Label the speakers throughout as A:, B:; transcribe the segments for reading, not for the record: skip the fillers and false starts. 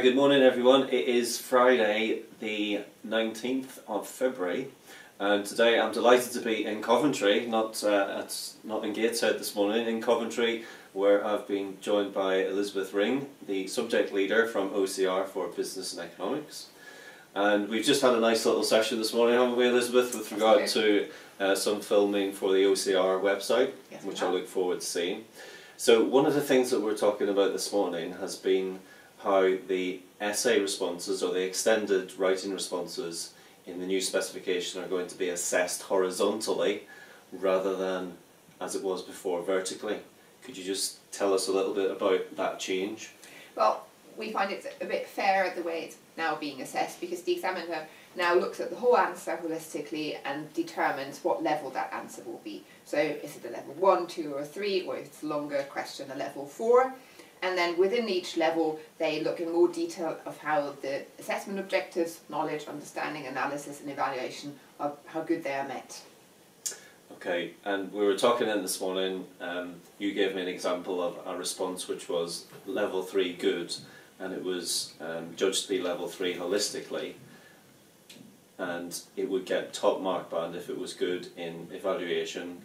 A: good morning everyone. It is Friday the 19th of February and today I'm delighted to be in Coventry, not in Gateshead this morning, in Coventry, where I've been joined by Elisabeth Ring, the subject leader from OCR for Business and Economics. And we've just had a nice little session this morning, haven't we, Elisabeth, with regard to some filming for the OCR website, yes, which I look forward to seeing. So one of the things that we're talking about this morning has been how the essay responses, or the extended writing responses in the new specification, are going to be assessed horizontally rather than, as it was before, vertically. Could you just tell us a little bit about that change?
B: Well, we find it a bit fairer the way it's now being assessed, because the examiner now looks at the whole answer holistically and determines what level that answer will be. So is it a level 1, 2 or 3, or if it's a longer question, a level 4? And then within each level they look in more detail of how the assessment objectives, knowledge, understanding, analysis and evaluation, are how good they are met.
A: Okay, and we were talking in this morning, you gave me an example of a response which was level 3 good, and it was judged to be level 3 holistically, and it would get top mark band if it was good in evaluation,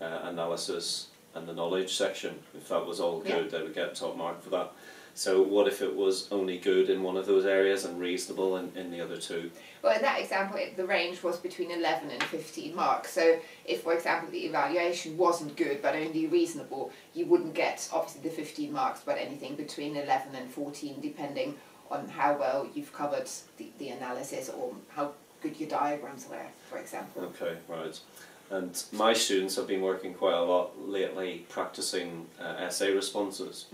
A: analysis and the knowledge section. If that was all good, they would get top mark for that. So what if it was only good in one of those areas and reasonable in the other two?
B: Well, in that example, the range was between 11 and 15 marks. So if, for example, the evaluation wasn't good but only reasonable, you wouldn't get, obviously, the 15 marks, but anything between 11 and 14, depending on how well you've covered the analysis or how good your diagrams were, for example.
A: Okay, right. And my students have been working quite a lot lately practicing essay responses.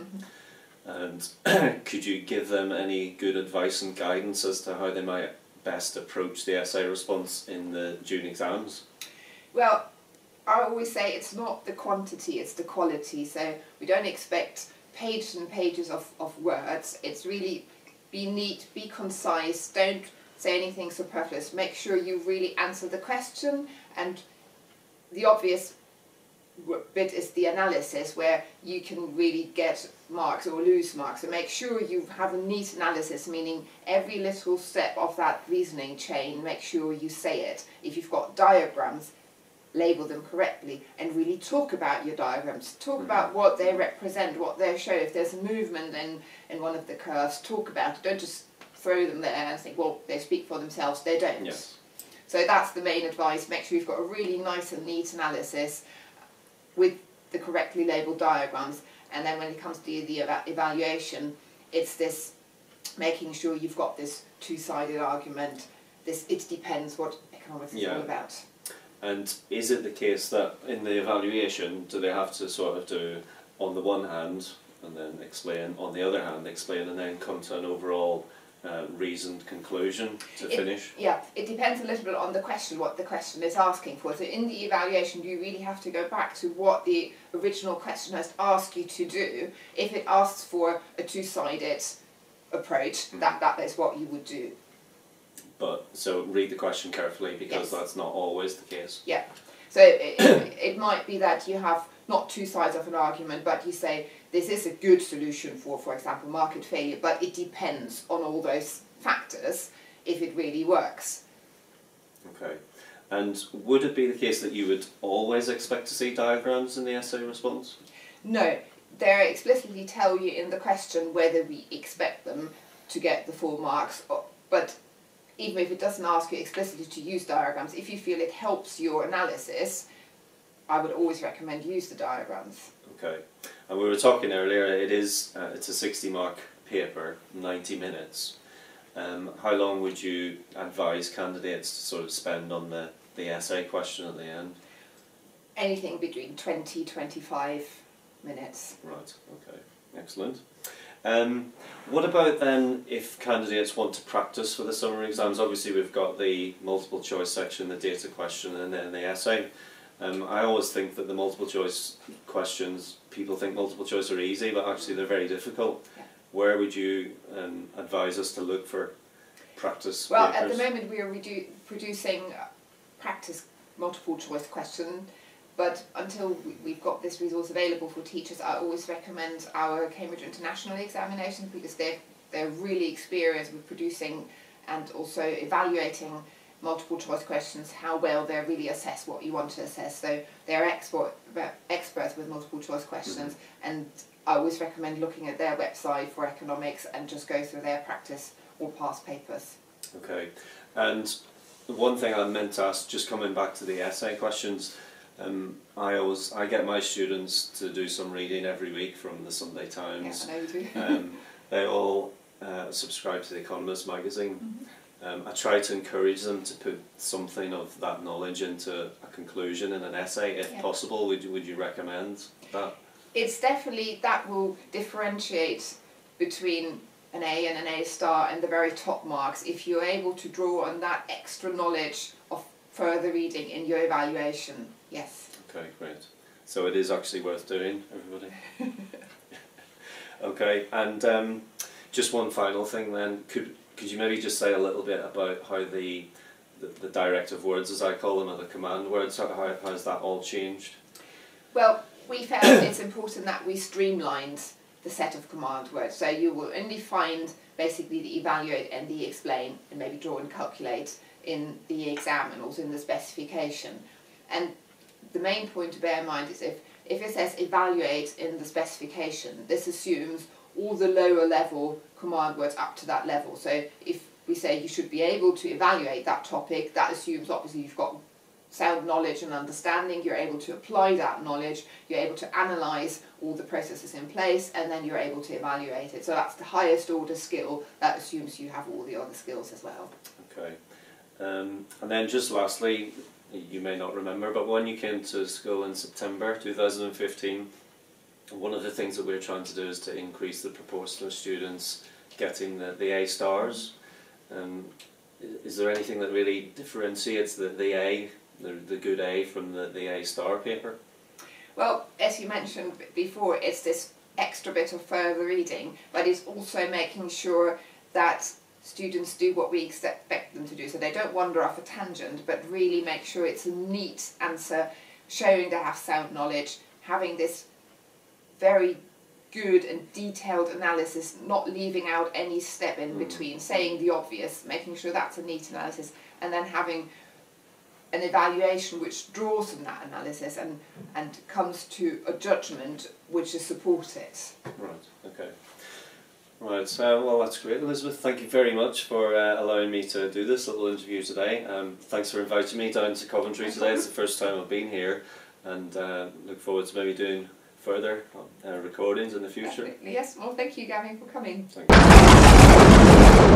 A: And could you give them any good advice and guidance as to how they might best approach the essay response in the June exams?
B: Well, I always say it's not the quantity, it's the quality. So we don't expect pages and pages of words. It's really be neat, be concise, don't say anything superfluous. Make sure you really answer the question, and the obvious bit is the analysis, where you can really get marks or lose marks. So make sure you have a neat analysis, meaning every little step of that reasoning chain, make sure you say it. If you've got diagrams, label them correctly and really talk about your diagrams. Talk about what they represent, what they show. If there's a movement in one of the curves, talk about it. Don't just throw them there and think, well, they speak for themselves. They don't.
A: Yes. So
B: that's the main advice. Make sure you've got a really nice and neat analysis with the correctly labelled diagrams, and then when it comes to the evaluation, it's this making sure you've got this two-sided argument, this it depends what economics is all about.
A: And is it the case that in the evaluation, do they have to sort of do on the one hand and then explain, on the other hand explain, and then come to an overall reasoned conclusion to finish?
B: Yeah, it depends a little bit on the question, what the question is asking for. So in the evaluation you really have to go back to what the original question has asked you to do. If it asks for a two-sided approach, that is what you would do. But
A: so read the question carefully, because that's not always the case.
B: Yeah, so it might be that you have not two sides of an argument, but you say this is a good solution for example, market failure, but it depends on all those factors if it really works.
A: Okay. And would it be the case that you would always expect to see diagrams in the essay response?
B: No, they explicitly tell you in the question whether we expect them to get the full marks, but even if it doesn't ask you explicitly to use diagrams, if you feel it helps your analysis, I would always recommend use the diagrams.
A: Okay. And we were talking earlier, it's a 60-mark paper, 90 minutes. How long would you advise candidates to sort of spend on the essay question at the end?
B: Anything between 20-25 minutes.
A: Right, okay, excellent. What about then if candidates want to practice for the summer exams? Obviously we've got the multiple choice section, the data question and then the essay. I always think that the multiple choice questions, people think multiple choice are easy, but actually they're very difficult. Yeah. Where would you advise us to look for practice
B: papers?
A: At
B: the moment we are producing practice multiple choice question, but until we've got this resource available for teachers, I always recommend our Cambridge International examinations, because they've they're really experienced with producing and also evaluating multiple choice questions, how well they really assess what you want to assess. So they're experts with multiple choice questions, and I always recommend looking at their website for economics and just go through their practice or past papers.
A: Okay, and one thing I meant to ask, just coming back to the essay questions, I get my students to do some reading every week from the Sunday Times.
B: Yeah, I know you do.
A: They all subscribe to the Economist magazine. I try to encourage them to put something of that knowledge into a conclusion in an essay, if possible. Would you recommend that? It's
B: definitely, that will differentiate between an A and an A star and the very top marks if you're able to draw on that extra knowledge of further reading in your evaluation. Yes.
A: Okay, great. So it is actually worth doing, everybody. Okay, and just one final thing then. Could you maybe just say a little bit about how the directive words, as I call them, or the command words, how has that all changed?
B: Well, we felt it's important that we streamlined the set of command words. So you will only find basically the evaluate and the explain and maybe draw and calculate in the exam and also in the specification. And the main point to bear in mind is if it says evaluate in the specification, this assumes all the lower level command words up to that level. So if we say you should be able to evaluate that topic, that assumes obviously you've got sound knowledge and understanding, you're able to apply that knowledge, you're able to analyse all the processes in place, and then you're able to evaluate it. So that's the highest order skill, that assumes you have all the other skills as well.
A: Okay. And then just lastly, you may not remember, but when you came to school in September 2015, one of the things that we're trying to do is to increase the proportion of students getting the A stars. Is there anything that really differentiates the A, the good A, from the A star paper?
B: Well, as you mentioned before, it's this extra bit of further reading, but it's also making sure that students do what we expect them to do, so they don't wander off a tangent, but really make sure it's a neat answer, showing they have sound knowledge, having this very good and detailed analysis, not leaving out any step in between, saying the obvious, making sure that's a neat analysis, and then having an evaluation which draws from that analysis and comes to a judgment which is supported.
A: Right, okay. Right, well that's great, Elisabeth. Thank you very much for allowing me to do this little interview today. Thanks for inviting me down to Coventry today. It's the first time I've been here, and look forward to maybe doing further recordings in the future.
B: Definitely. Yes, well thank you Gavin for coming.
A: Thank you.